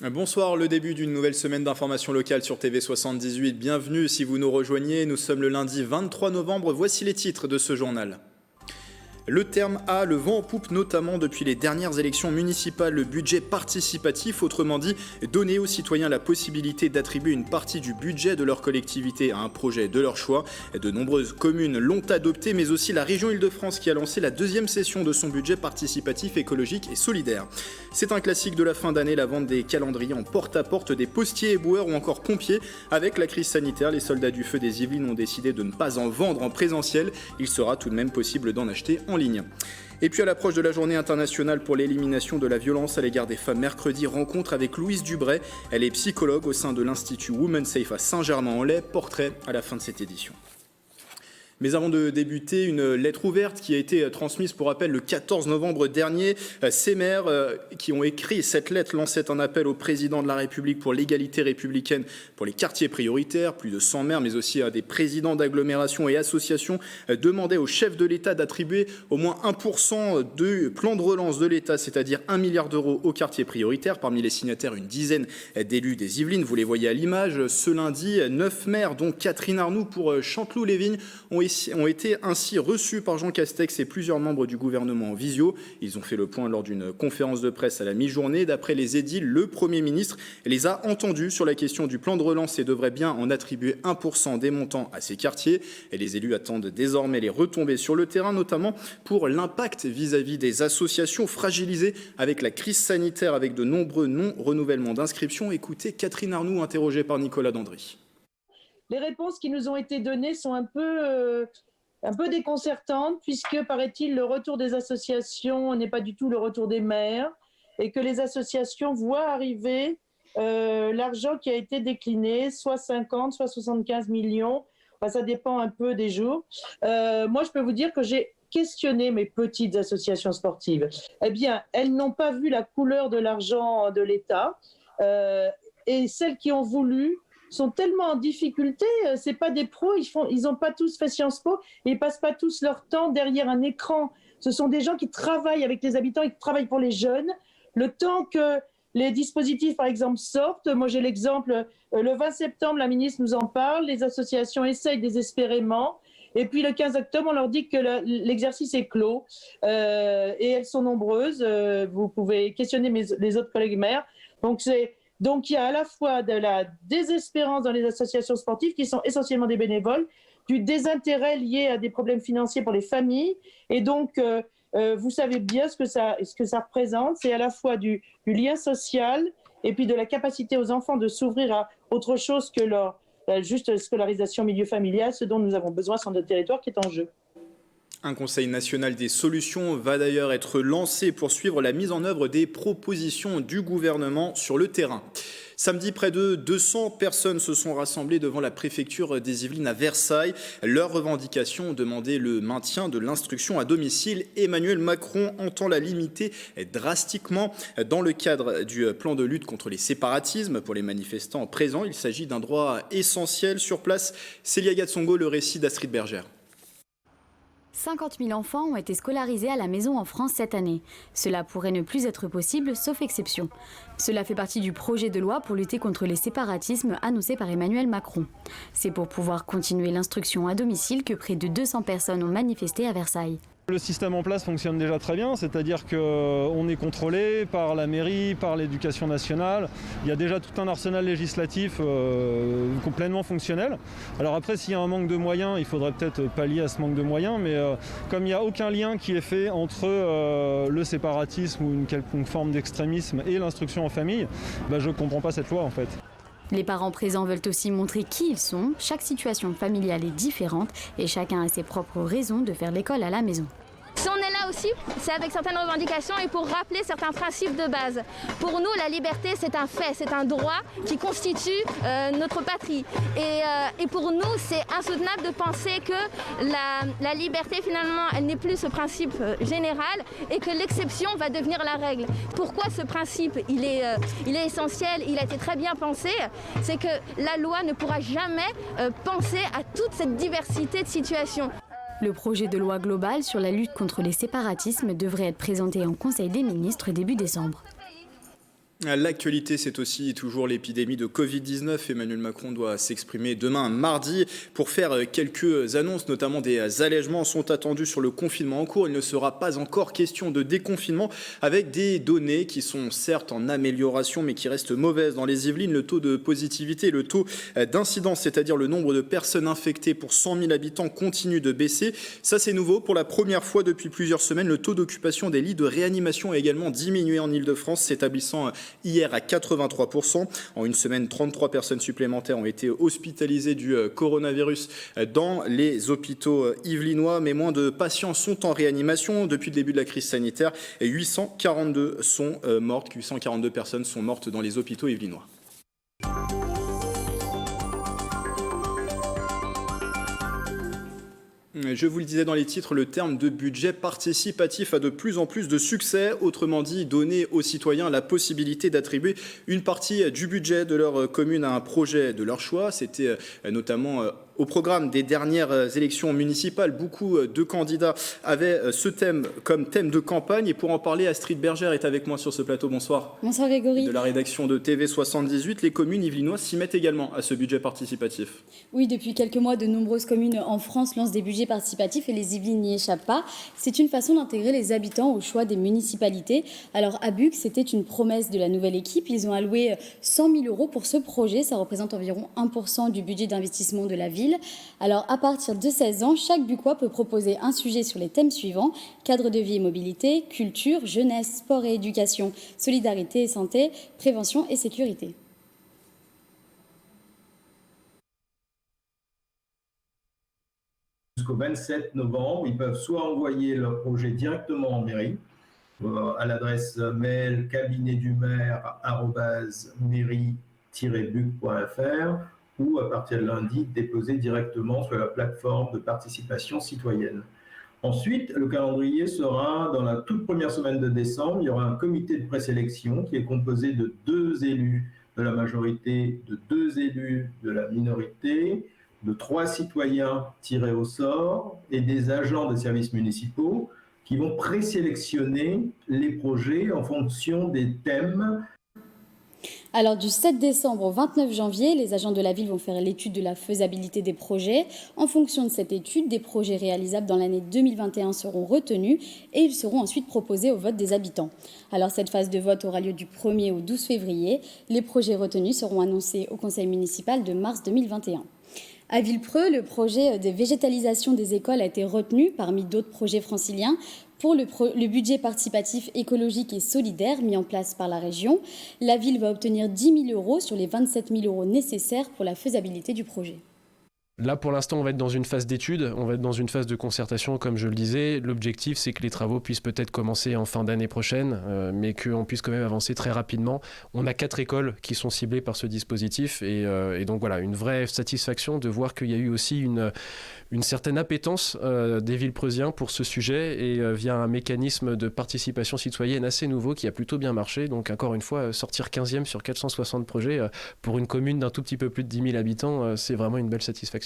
Bonsoir, le début d'une nouvelle semaine d'information locale sur TV78. Bienvenue si vous nous rejoignez. Nous sommes le lundi 23 novembre. Voici les titres de ce journal. Le terme a le vent en poupe, notamment depuis les dernières élections municipales. Le budget participatif, autrement dit, donner aux citoyens la possibilité d'attribuer une partie du budget de leur collectivité à un projet de leur choix. De nombreuses communes l'ont adopté, mais aussi la région Île-de-France qui a lancé la deuxième session de son budget participatif écologique et solidaire. C'est un classique de la fin d'année, la vente des calendriers en porte-à-porte des postiers, éboueurs ou encore pompiers. Avec la crise sanitaire, les soldats du feu des Yvelines ont décidé de ne pas en vendre en présentiel. Il sera tout de même possible d'en acheter en ligne. Et puis à l'approche de la journée internationale pour l'élimination de la violence à l'égard des femmes, mercredi, rencontre avec Louise Dubray. Elle est psychologue au sein de l'Institut Women Safe à Saint-Germain-en-Laye. Portrait à la fin de cette édition. Mais avant de débuter, une lettre ouverte qui a été transmise pour rappel le 14 novembre dernier. Ces maires qui ont écrit cette lettre lançaient un appel au président de la République pour l'égalité républicaine pour les quartiers prioritaires. Plus de 100 maires, mais aussi des présidents d'agglomérations et associations demandaient au chef de l'État d'attribuer au moins 1% du plan de relance de l'État, c'est-à-dire 1 milliard d'euros aux quartiers prioritaires. Parmi les signataires, une dizaine d'élus des Yvelines. Vous les voyez à l'image. Ce lundi, 9 maires, dont Catherine Arnoux pour Chanteloup-les-Vignes, ont été ainsi reçus par Jean Castex et plusieurs membres du gouvernement en visio. Ils ont fait le point lors d'une conférence de presse à la mi-journée. D'après les édiles, le Premier ministre les a entendus sur la question du plan de relance et devrait bien en attribuer 1% des montants à ces quartiers. Et les élus attendent désormais les retombées sur le terrain, notamment pour l'impact vis-à-vis des associations fragilisées avec la crise sanitaire, avec de nombreux non-renouvellements d'inscriptions. Écoutez Catherine Arnoux, interrogée par Nicolas Dandry. Les réponses qui nous ont été données sont un peu déconcertantes, puisque, paraît-il, le retour des associations n'est pas du tout le retour des maires, et que les associations voient arriver l'argent qui a été décliné, soit 50, soit 75 millions. Enfin, ça dépend un peu des jours. Moi, je peux vous dire que j'ai questionné mes petites associations sportives. Eh bien, elles n'ont pas vu la couleur de l'argent de l'État, et celles qui ont voulu sont tellement en difficulté, c'est pas des pros, ils n'ont pas tous fait Sciences Po, et ils passent pas tous leur temps derrière un écran. Ce sont des gens qui travaillent avec les habitants et qui travaillent pour les jeunes. Le temps que les dispositifs, par exemple, sortent, moi j'ai l'exemple, le 20 septembre, la ministre nous en parle, les associations essayent désespérément, et puis le 15 octobre, on leur dit que l'exercice est clos, et elles sont nombreuses, vous pouvez questionner les autres collègues maires. Donc, il y a à la fois de la désespérance dans les associations sportives, qui sont essentiellement des bénévoles, du désintérêt lié à des problèmes financiers pour les familles. Et donc, vous savez bien ce que ça représente. C'est à la fois du lien social et puis de la capacité aux enfants de s'ouvrir à autre chose que leur juste scolarisation au milieu familial, ce dont nous avons besoin sur notre territoire qui est en jeu. Un Conseil national des solutions va d'ailleurs être lancé pour suivre la mise en œuvre des propositions du gouvernement sur le terrain. Samedi, près de 200 personnes se sont rassemblées devant la préfecture des Yvelines à Versailles. Leur revendication demandait le maintien de l'instruction à domicile. Emmanuel Macron entend la limiter drastiquement dans le cadre du plan de lutte contre les séparatismes. Pour les manifestants présents, il s'agit d'un droit essentiel. Sur place, Célia Gatsongo, le récit d'Astrid Bergère. 50 000 enfants ont été scolarisés à la maison en France cette année. Cela pourrait ne plus être possible, sauf exception. Cela fait partie du projet de loi pour lutter contre les séparatismes annoncé par Emmanuel Macron. C'est pour pouvoir continuer l'instruction à domicile que près de 200 personnes ont manifesté à Versailles. Le système en place fonctionne déjà très bien, c'est-à-dire qu'on est contrôlé par la mairie, par l'éducation nationale. Il y a déjà tout un arsenal législatif complètement fonctionnel. Alors après, s'il y a un manque de moyens, il faudrait peut-être pallier à ce manque de moyens, mais comme il n'y a aucun lien qui est fait entre le séparatisme ou une quelconque forme d'extrémisme et l'instruction en famille, je ne comprends pas cette loi en fait. Les parents présents veulent aussi montrer qui ils sont. Chaque situation familiale est différente et chacun a ses propres raisons de faire l'école à la maison. Si on est là aussi, c'est avec certaines revendications et pour rappeler certains principes de base. Pour nous, la liberté, c'est un fait, c'est un droit qui constitue notre patrie. Et pour nous, c'est insoutenable de penser que la liberté, finalement, elle n'est plus ce principe général et que l'exception va devenir la règle. Pourquoi ce principe, il est essentiel, il a été très bien pensé, c'est que la loi ne pourra jamais penser à toute cette diversité de situations. Le projet de loi global sur la lutte contre les séparatismes devrait être présenté en Conseil des ministres début décembre. L'actualité, c'est aussi toujours l'épidémie de Covid-19. Emmanuel Macron doit s'exprimer demain, mardi, pour faire quelques annonces, notamment des allègements sont attendus sur le confinement en cours. Il ne sera pas encore question de déconfinement, avec des données qui sont certes en amélioration, mais qui restent mauvaises. Dans les Yvelines, le taux de positivité, le taux d'incidence, c'est-à-dire le nombre de personnes infectées pour 100 000 habitants, continue de baisser. Ça, c'est nouveau. Pour la première fois depuis plusieurs semaines, le taux d'occupation des lits de réanimation a également diminué en Ile-de-France, s'établissant hier à 83%. En une semaine, 33 personnes supplémentaires ont été hospitalisées du coronavirus dans les hôpitaux yvelinois, mais moins de patients sont en réanimation depuis le début de la crise sanitaire. Et 842 sont mortes, 842 personnes sont mortes dans les hôpitaux yvelinois. Je vous le disais dans les titres, le terme de budget participatif a de plus en plus de succès. Autrement dit, donner aux citoyens la possibilité d'attribuer une partie du budget de leur commune à un projet de leur choix. C'était notamment au programme des dernières élections municipales. Beaucoup de candidats avaient ce thème comme thème de campagne. Et pour en parler, Astrid Bergère est avec moi sur ce plateau. Bonsoir. Bonsoir Grégory. De la rédaction de TV78, les communes yvelinoises s'y mettent également à ce budget participatif. Oui, depuis quelques mois, de nombreuses communes en France lancent des budgets participatifs et les Yvelines n'y échappent pas. C'est une façon d'intégrer les habitants au choix des municipalités. Alors à Buc, c'était une promesse de la nouvelle équipe. Ils ont alloué 100 000 € pour ce projet. Ça représente environ 1% du budget d'investissement de la ville. Alors, à partir de 16 ans, chaque Bucois peut proposer un sujet sur les thèmes suivants: cadre de vie et mobilité, culture, jeunesse, sport et éducation, solidarité et santé, prévention et sécurité. Jusqu'au 27 novembre, ils peuvent soit envoyer leur projet directement en mairie, à l'adresse mail cabinetdumaire@mairie-buc.fr, ou à partir de lundi, déposer directement sur la plateforme de participation citoyenne. Ensuite, le calendrier sera dans la toute première semaine de décembre. Il y aura un comité de présélection qui est composé de 2 élus de la majorité, de 2 élus de la minorité, de 3 citoyens tirés au sort et des agents des services municipaux qui vont présélectionner les projets en fonction des thèmes. Alors du 7 décembre au 29 janvier, les agents de la ville vont faire l'étude de la faisabilité des projets. En fonction de cette étude, des projets réalisables dans l'année 2021 seront retenus et ils seront ensuite proposés au vote des habitants. Alors cette phase de vote aura lieu du 1er au 12 février. Les projets retenus seront annoncés au conseil municipal de mars 2021. À Villepreux, le projet de végétalisation des écoles a été retenu parmi d'autres projets franciliens pour le budget participatif écologique et solidaire mis en place par la région. La ville va obtenir 10 000 € sur les 27 000 € nécessaires pour la faisabilité du projet. Là, pour l'instant, on va être dans une phase d'étude, on va être dans une phase de concertation, comme je le disais. L'objectif, c'est que les travaux puissent peut-être commencer en fin d'année prochaine, mais qu'on puisse quand même avancer très rapidement. On a 4 écoles qui sont ciblées par ce dispositif, et donc voilà, une vraie satisfaction de voir qu'il y a eu aussi une certaine appétence des Villepreusiens pour ce sujet, et via un mécanisme de participation citoyenne assez nouveau qui a plutôt bien marché. Donc encore une fois, sortir 15e sur 460 projets pour une commune d'un tout petit peu plus de 10 000 habitants, c'est vraiment une belle satisfaction.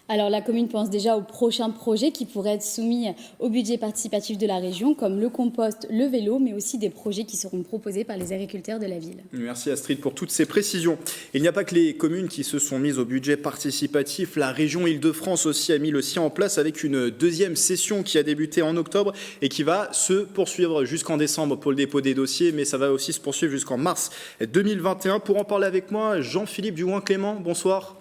Alors la commune pense déjà aux prochains projets qui pourraient être soumis au budget participatif de la région, comme le compost, le vélo, mais aussi des projets qui seront proposés par les agriculteurs de la ville. Merci Astrid pour toutes ces précisions. Il n'y a pas que les communes qui se sont mises au budget participatif. La région Île-de-France aussi a mis le sien en place avec une deuxième session qui a débuté en octobre et qui va se poursuivre jusqu'en décembre pour le dépôt des dossiers, mais ça va aussi se poursuivre jusqu'en mars 2021. Pour en parler avec moi, Jean-Philippe Duhoin-Clément, bonsoir.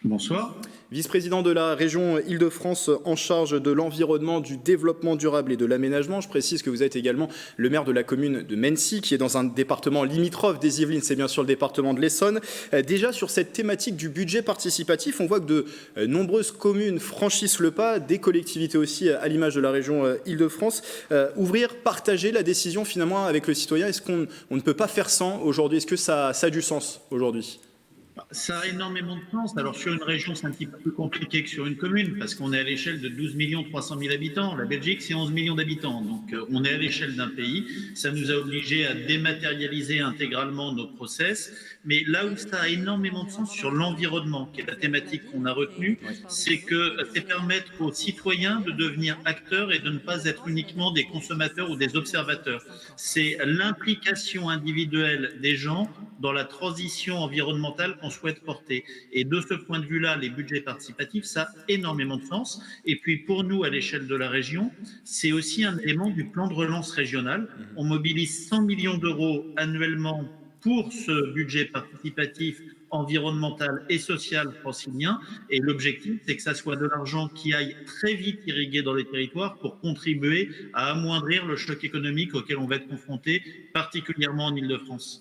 Bonsoir. Vice-président de la région Île-de-France en charge de l'environnement, du développement durable et de l'aménagement. Je précise que vous êtes également le maire de la commune de Mennecy, qui est dans un département limitrophe des Yvelines, c'est bien sûr le département de l'Essonne. Déjà sur cette thématique du budget participatif, on voit que de nombreuses communes franchissent le pas, des collectivités aussi à l'image de la région Île-de-France. Ouvrir, partager la décision finalement avec le citoyen, est-ce qu'on ne peut pas faire sans aujourd'hui? Est-ce que ça a du sens aujourd'hui? Ça a énormément de sens. Alors sur une région, c'est un petit peu plus compliqué que sur une commune, parce qu'on est à l'échelle de 12 300 000 habitants. La Belgique, c'est 11 millions d'habitants. Donc on est à l'échelle d'un pays. Ça nous a obligés à dématérialiser intégralement nos process. Mais là où ça a énormément de sens sur l'environnement, qui est la thématique qu'on a retenue, c'est que c'est permettre aux citoyens de devenir acteurs et de ne pas être uniquement des consommateurs ou des observateurs. C'est l'implication individuelle des gens dans la transition environnementale qu'on souhaite porter. Et de ce point de vue-là, les budgets participatifs, ça a énormément de sens. Et puis pour nous, à l'échelle de la région, c'est aussi un élément du plan de relance régional. On mobilise 100 millions d'euros annuellement pour ce budget participatif environnemental et social francilien. Et l'objectif, c'est que ça soit de l'argent qui aille très vite irriguer dans les territoires pour contribuer à amoindrir le choc économique auquel on va être confronté, particulièrement en Île-de-France.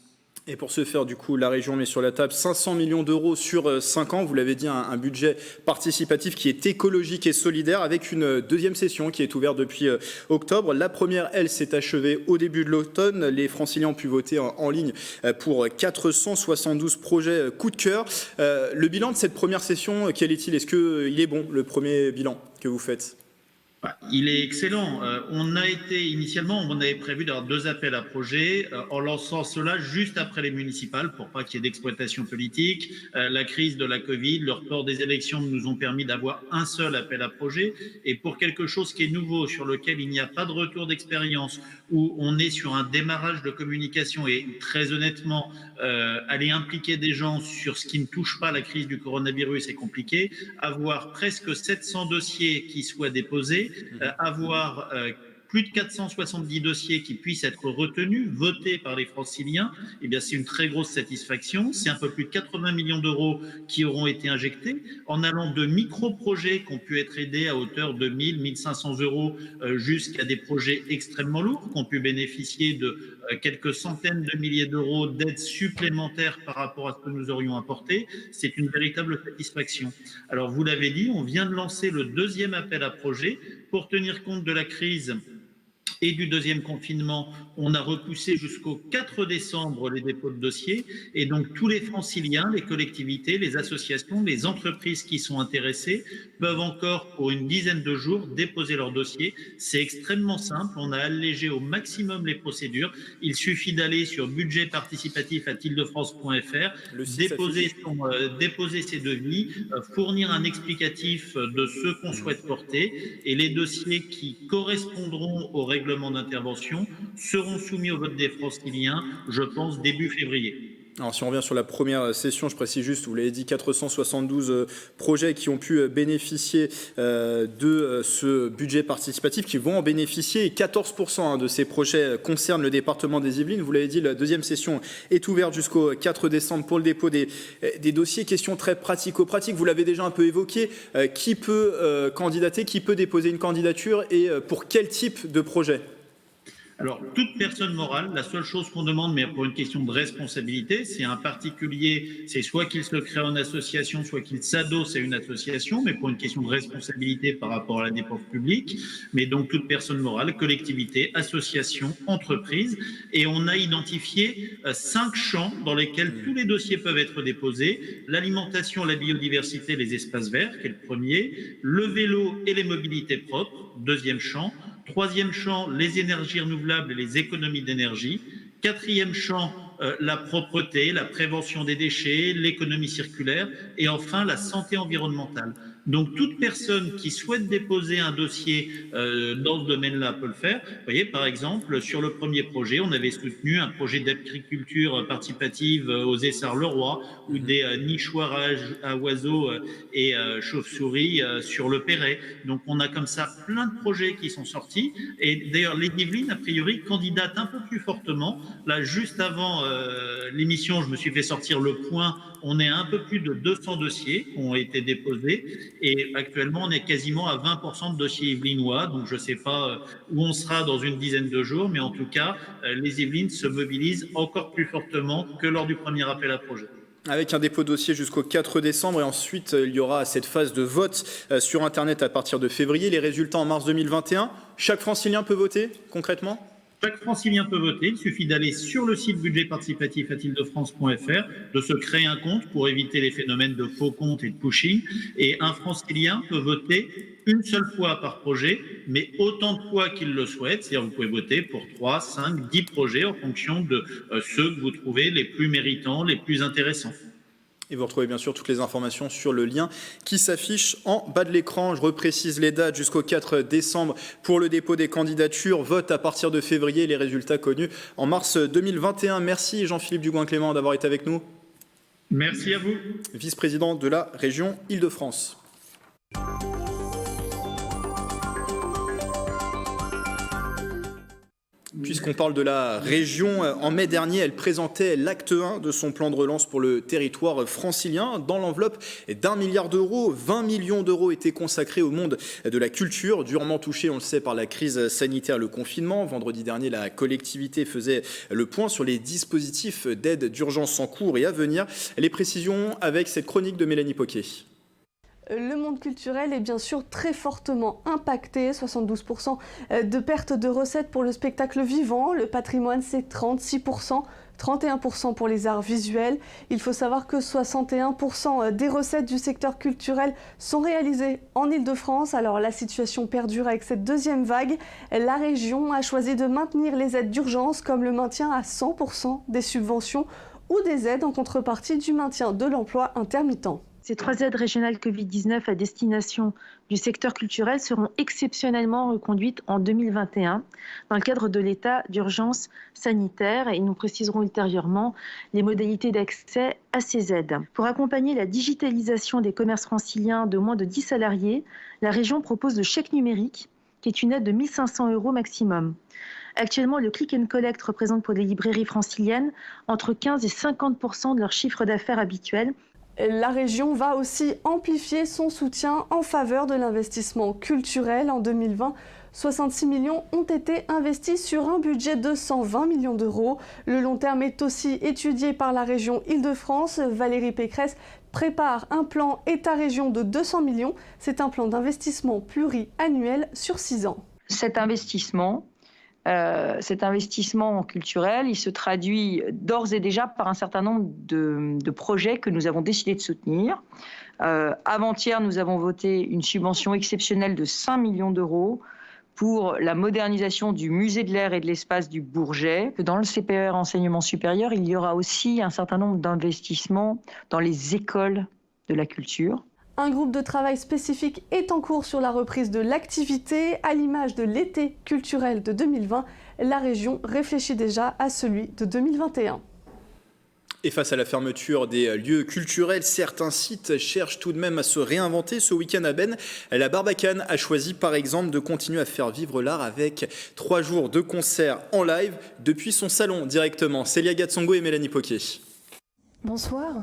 Et pour ce faire, du coup, la région met sur la table 500 millions d'euros sur 5 ans. Vous l'avez dit, un budget participatif qui est écologique et solidaire, avec une deuxième session qui est ouverte depuis octobre. La première, elle, s'est achevée au début de l'automne. Les Franciliens ont pu voter en ligne pour 472 projets coup de cœur. Le bilan de cette première session, quel est-il? Est-ce qu'il est bon, le premier bilan que vous faites? Il est excellent. Initialement, on avait prévu d'avoir 2 appels à projets, en lançant cela juste après les municipales pour pas qu'il y ait d'exploitation politique. La crise de la Covid, le report des élections nous ont permis d'avoir un seul appel à projet. Et pour quelque chose qui est nouveau, sur lequel il n'y a pas de retour d'expérience, où on est sur un démarrage de communication et très honnêtement, aller impliquer des gens sur ce qui ne touche pas la crise du coronavirus est compliqué. Avoir presque 700 dossiers qui soient déposés, avoir plus de 470 dossiers qui puissent être retenus, votés par les Franciliens, eh bien c'est une très grosse satisfaction. C'est un peu plus de 80 millions d'euros qui auront été injectés, en allant de micro-projets qui ont pu être aidés à hauteur de 1 000, 1 500 euros jusqu'à des projets extrêmement lourds qui ont pu bénéficier de quelques centaines de milliers d'euros d'aides supplémentaires par rapport à ce que nous aurions apporté. C'est une véritable satisfaction. Alors vous l'avez dit, on vient de lancer le 2e appel à projet pour tenir compte de la crise et du 2e confinement. On a repoussé jusqu'au 4 décembre les dépôts de dossiers, et donc tous les Franciliens, les collectivités, les associations, les entreprises qui sont intéressées peuvent encore pour une dizaine de jours déposer leur dossier. C'est extrêmement simple, on a allégé au maximum les procédures. Il suffit d'aller sur budgetparticipatif@ile-de-france.fr, déposer ses devis, fournir un explicatif de ce qu'on souhaite porter, et les dossiers qui correspondront au règlement d'intervention seront soumis au vote des Franciliens, je pense, début février. Alors si on revient sur la première session, je précise juste, vous l'avez dit, 472 projets qui ont pu bénéficier de ce budget participatif, qui vont en bénéficier, et 14% de ces projets concernent le département des Yvelines. Vous l'avez dit, la 2e session est ouverte jusqu'au 4 décembre pour le dépôt des dossiers. Question très pratico-pratique, vous l'avez déjà un peu évoqué, qui peut candidater, qui peut déposer une candidature et pour quel type de projet ? Alors, toute personne morale, la seule chose qu'on demande, mais pour une question de responsabilité, c'est un particulier, c'est soit qu'il se crée en association, soit qu'il s'adosse à une association, mais pour une question de responsabilité par rapport à la dépense publique. Mais donc, toute personne morale, collectivité, association, entreprise. Et on a identifié 5 champs dans lesquels tous les dossiers peuvent être déposés. L'alimentation, la biodiversité, les espaces verts, qui est le premier. Le vélo et les mobilités propres, 2e champ. 3e champ, les énergies renouvelables et les économies d'énergie. 4e champ, la propreté, la prévention des déchets, l'économie circulaire. Et enfin, la santé environnementale. Donc, toute personne qui souhaite déposer un dossier dans ce domaine-là peut le faire. Vous voyez, par exemple, sur le premier projet, on avait soutenu un projet d'agriculture participative aux Essarts-le-Roi, ou des nichoirs à oiseaux et chauves-souris sur le Perret. Donc, on a comme ça plein de projets qui sont sortis. Et d'ailleurs, les Yvelines, a priori, candidatent un peu plus fortement. Là, juste avant l'émission, je me suis fait sortir le point. On est à un peu plus de 200 dossiers qui ont été déposés. Et actuellement, on est quasiment à 20% de dossiers yvelinois. Donc, je ne sais pas où on sera dans une dizaine de jours, mais en tout cas, les Yvelines se mobilisent encore plus fortement que lors du premier appel à projet. Avec un dépôt de dossier jusqu'au 4 décembre, et ensuite, il y aura cette phase de vote sur Internet à partir de février. Les résultats en mars 2021. Chaque Francilien peut voter, concrètement ? Chaque francilien peut voter, il suffit d'aller sur le site budgetparticipatif@ile-de-france.fr, de se créer un compte pour éviter les phénomènes de faux comptes et de pushing. Et un francilien peut voter une seule fois par projet, mais autant de fois qu'il le souhaite. C'est-à-dire vous pouvez voter pour 3, 5, 10 projets en fonction de ceux que vous trouvez les plus méritants, les plus intéressants. Et vous retrouvez bien sûr toutes les informations sur le lien qui s'affiche en bas de l'écran. Je reprécise les dates jusqu'au 4 décembre pour le dépôt des candidatures. Vote à partir de février, les résultats connus en mars 2021. Merci Jean-Philippe Dugoin-Clément d'avoir été avec nous. Merci à vous. Vice-président de la région Île-de-France. Puisqu'on parle de la région, en mai dernier, elle présentait l'acte 1 de son plan de relance pour le territoire francilien. Dans l'enveloppe d'1 milliard d'euros, 20 millions d'euros étaient consacrés au monde de la culture, durement touché, on le sait, par la crise sanitaire, le confinement. Vendredi dernier, la collectivité faisait le point sur les dispositifs d'aide d'urgence en cours et à venir. Les précisions avec cette chronique de Mélanie Poquet. Le monde culturel est bien sûr très fortement impacté, 72% de perte de recettes pour le spectacle vivant, le patrimoine c'est 36%, 31% pour les arts visuels. Il faut savoir que 61% des recettes du secteur culturel sont réalisées en Île-de-France. Alors la situation perdure avec cette deuxième vague. La région a choisi de maintenir les aides d'urgence comme le maintien à 100% des subventions ou des aides en contrepartie du maintien de l'emploi intermittent. Ces 3 aides régionales Covid-19 à destination du secteur culturel seront exceptionnellement reconduites en 2021 dans le cadre de l'état d'urgence sanitaire et nous préciserons ultérieurement les modalités d'accès à ces aides. Pour accompagner la digitalisation des commerces franciliens de moins de 10 salariés, la région propose le chèque numérique qui est une aide de 1 500 € maximum. Actuellement, le click and collect représente pour les librairies franciliennes entre 15 et 50% de leur chiffre d'affaires habituel. La région va aussi amplifier son soutien en faveur de l'investissement culturel. En 2020, 66 millions ont été investis sur un budget de 120 millions d'euros. Le long terme est aussi étudié par la région Île-de-France. Valérie Pécresse prépare un plan État-région de 200 millions. C'est un plan d'investissement pluriannuel sur 6 ans. Cet investissement culturel, il se traduit d'ores et déjà par un certain nombre de projets que nous avons décidé de soutenir. Avant-hier, nous avons voté une subvention exceptionnelle de 5 millions d'euros pour la modernisation du musée de l'air et de l'espace du Bourget. Dans le CPER enseignement supérieur, il y aura aussi un certain nombre d'investissements dans les écoles de la culture. Un groupe de travail spécifique est en cours sur la reprise de l'activité. À l'image de l'été culturel de 2020, la région réfléchit déjà à celui de 2021. Et face à la fermeture des lieux culturels, certains sites cherchent tout de même à se réinventer. Ce week-end à Ben, la Barbacane a choisi par exemple de continuer à faire vivre l'art avec 3 jours de concerts en live depuis son salon directement. Célia Gatsongo et Mélanie Poquet. Bonsoir.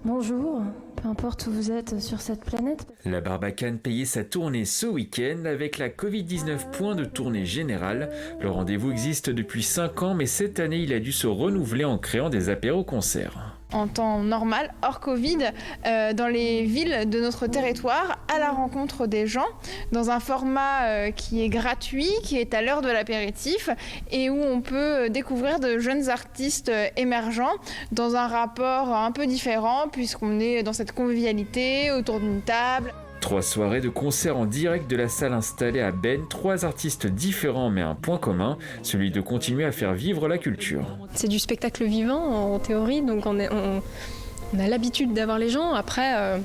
Bonjour, peu importe où vous êtes sur cette planète. La Barbacane payait sa tournée ce week-end avec la Covid-19 point de tournée générale. Le rendez-vous existe depuis 5 ans, mais cette année, il a dû se renouveler en créant des apéros-concerts. En temps normal, hors Covid, dans les villes de notre territoire, à la rencontre des gens, dans un format qui est gratuit, qui est à l'heure de l'apéritif et où on peut découvrir de jeunes artistes émergents dans un rapport un peu différent puisqu'on est dans cette convivialité autour d'une table. 3 soirées de concerts en direct de la salle installée à Ben, 3 artistes différents mais un point commun, celui de continuer à faire vivre la culture. C'est du spectacle vivant en théorie, donc on a l'habitude d'avoir les gens. Après,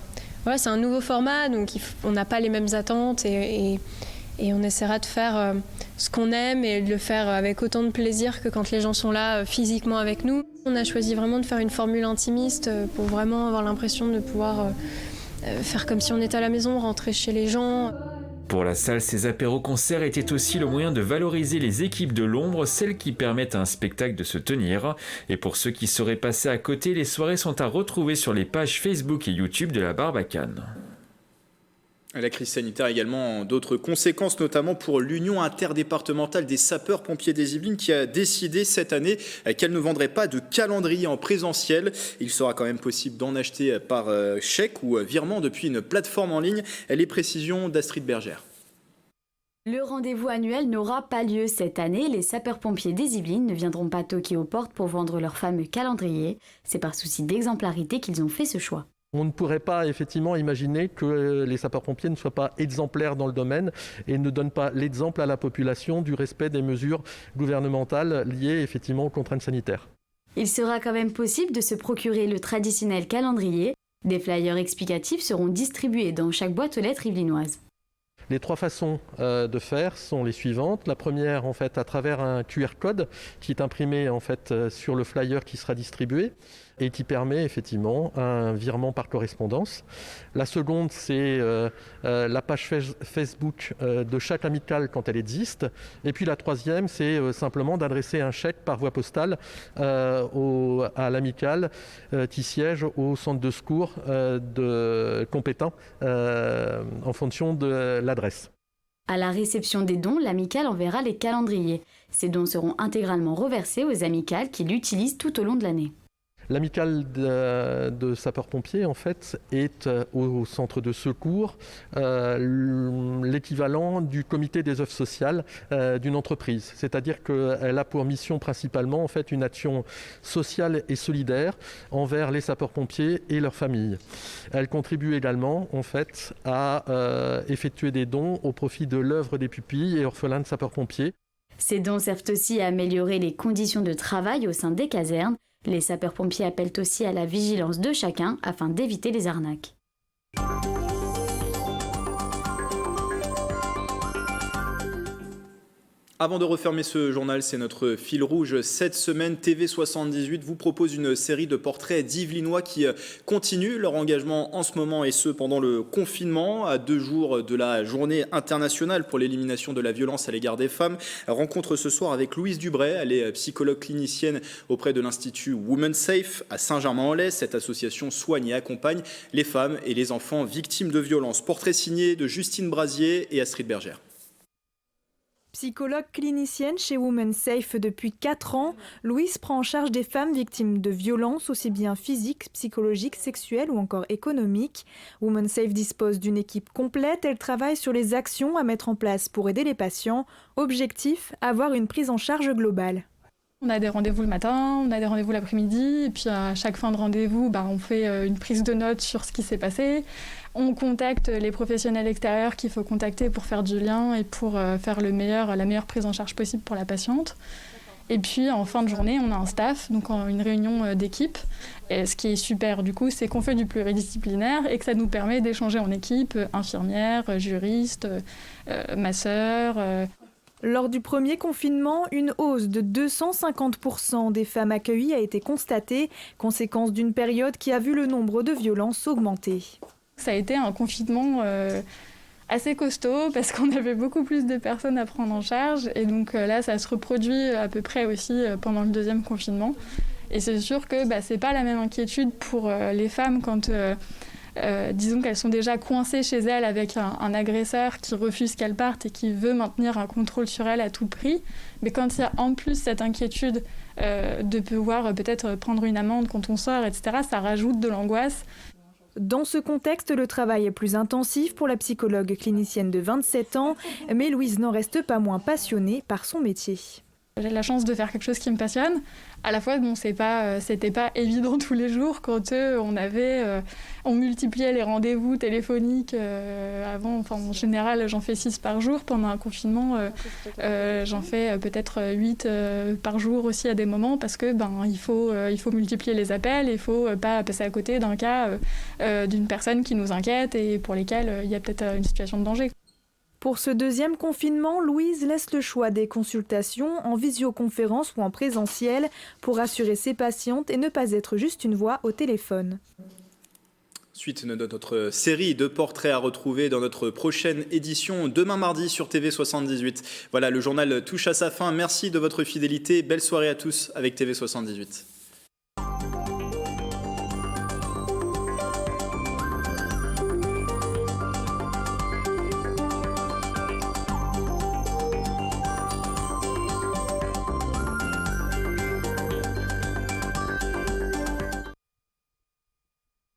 voilà, c'est un nouveau format, donc on n'a pas les mêmes attentes et on essaiera de faire ce qu'on aime et de le faire avec autant de plaisir que quand les gens sont là physiquement avec nous. On a choisi vraiment de faire une formule intimiste pour vraiment avoir l'impression de pouvoir faire comme si on était à la maison, rentrer chez les gens. Pour la salle, ces apéros-concerts étaient aussi le moyen de valoriser les équipes de l'ombre, celles qui permettent à un spectacle de se tenir. Et pour ceux qui seraient passés à côté, les soirées sont à retrouver sur les pages Facebook et YouTube de la Barbacane. La crise sanitaire a également d'autres conséquences, notamment pour l'Union interdépartementale des sapeurs-pompiers des Yvelines qui a décidé cette année qu'elle ne vendrait pas de calendrier en présentiel. Il sera quand même possible d'en acheter par chèque ou virement depuis une plateforme en ligne. Les précisions d'Astrid Bergère. Le rendez-vous annuel n'aura pas lieu cette année. Les sapeurs-pompiers des Yvelines ne viendront pas toquer aux portes pour vendre leur fameux calendrier. C'est par souci d'exemplarité qu'ils ont fait ce choix. On ne pourrait pas effectivement imaginer que les sapeurs-pompiers ne soient pas exemplaires dans le domaine et ne donnent pas l'exemple à la population du respect des mesures gouvernementales liées effectivement aux contraintes sanitaires. Il sera quand même possible de se procurer le traditionnel calendrier. Des flyers explicatifs seront distribués dans chaque boîte aux lettres yvelinoise. Les 3 façons de faire sont les suivantes. La première, en fait, à travers un QR code qui est imprimé en fait sur le flyer qui sera distribué et qui permet effectivement un virement par correspondance. La seconde, c'est la page Facebook de chaque amicale quand elle existe. Et puis la troisième, c'est simplement d'adresser un chèque par voie postale à l'amicale qui siège au centre de secours compétent en fonction de l'adresse. À la réception des dons, l'amicale enverra les calendriers. Ces dons seront intégralement reversés aux amicales qui l'utilisent tout au long de l'année. L'amicale de sapeurs-pompiers, en fait, est au centre de secours l'équivalent du comité des œuvres sociales d'une entreprise. C'est-à-dire qu'elle a pour mission principalement en fait, une action sociale et solidaire envers les sapeurs-pompiers et leurs familles. Elle contribue également en fait, à effectuer des dons au profit de l'œuvre des pupilles et orphelins de sapeurs-pompiers. Ces dons servent aussi à améliorer les conditions de travail au sein des casernes. Les sapeurs-pompiers appellent aussi à la vigilance de chacun afin d'éviter les arnaques. Avant de refermer ce journal, c'est notre fil rouge. Cette semaine, TV78 vous propose une série de portraits d'Yvelinois qui continuent leur engagement en ce moment et ce pendant le confinement. À 2 jours de la journée internationale pour l'élimination de la violence à l'égard des femmes. Rencontre ce soir avec Louise Dubray. Elle est psychologue clinicienne auprès de l'Institut Women Safe à Saint-Germain-en-Laye. Cette association soigne et accompagne les femmes et les enfants victimes de violences. Portrait signé de Justine Brasier et Astrid Bergère. Psychologue clinicienne chez Women Safe depuis 4 ans, Louise prend en charge des femmes victimes de violences aussi bien physiques, psychologiques, sexuelles ou encore économiques. Women Safe dispose d'une équipe complète, elle travaille sur les actions à mettre en place pour aider les patients. Objectif, avoir une prise en charge globale. On a des rendez-vous le matin, on a des rendez-vous l'après-midi, et puis à chaque fin de rendez-vous, on fait une prise de notes sur ce qui s'est passé. On contacte les professionnels extérieurs qu'il faut contacter pour faire du lien et pour faire la meilleure prise en charge possible pour la patiente. Et puis en fin de journée, on a un staff, donc une réunion d'équipe. Et ce qui est super du coup, c'est qu'on fait du pluridisciplinaire et que ça nous permet d'échanger en équipe, infirmières, juristes, masseurs. Lors du premier confinement, une hausse de 250% des femmes accueillies a été constatée, conséquence d'une période qui a vu le nombre de violences augmenter. Ça a été un confinement assez costaud parce qu'on avait beaucoup plus de personnes à prendre en charge et donc là ça se reproduit à peu près aussi pendant le deuxième confinement. Et c'est sûr que c'est pas la même inquiétude pour les femmes quand disons qu'elles sont déjà coincées chez elles avec un agresseur qui refuse qu'elles partent et qui veut maintenir un contrôle sur elles à tout prix. Mais quand il y a en plus cette inquiétude de pouvoir peut-être prendre une amende quand on sort, etc., ça rajoute de l'angoisse. Dans ce contexte, le travail est plus intensif pour la psychologue clinicienne de 27 ans, mais Louise n'en reste pas moins passionnée par son métier. J'ai la chance de faire quelque chose qui me passionne. À la fois, c'était pas évident tous les jours quand on multipliait les rendez-vous téléphoniques. Avant, en général, j'en fais 6 par jour. Pendant un confinement, j'en fais peut-être 8 par jour aussi à des moments parce que il faut multiplier les appels. Il faut pas passer à côté d'un cas d'une personne qui nous inquiète et pour lesquelles il y a peut-être une situation de danger. Pour ce deuxième confinement, Louise laisse le choix des consultations en visioconférence ou en présentiel pour rassurer ses patientes et ne pas être juste une voix au téléphone. Suite de notre série de portraits à retrouver dans notre prochaine édition demain mardi sur TV78. Voilà, le journal touche à sa fin. Merci de votre fidélité. Belle soirée à tous avec TV78.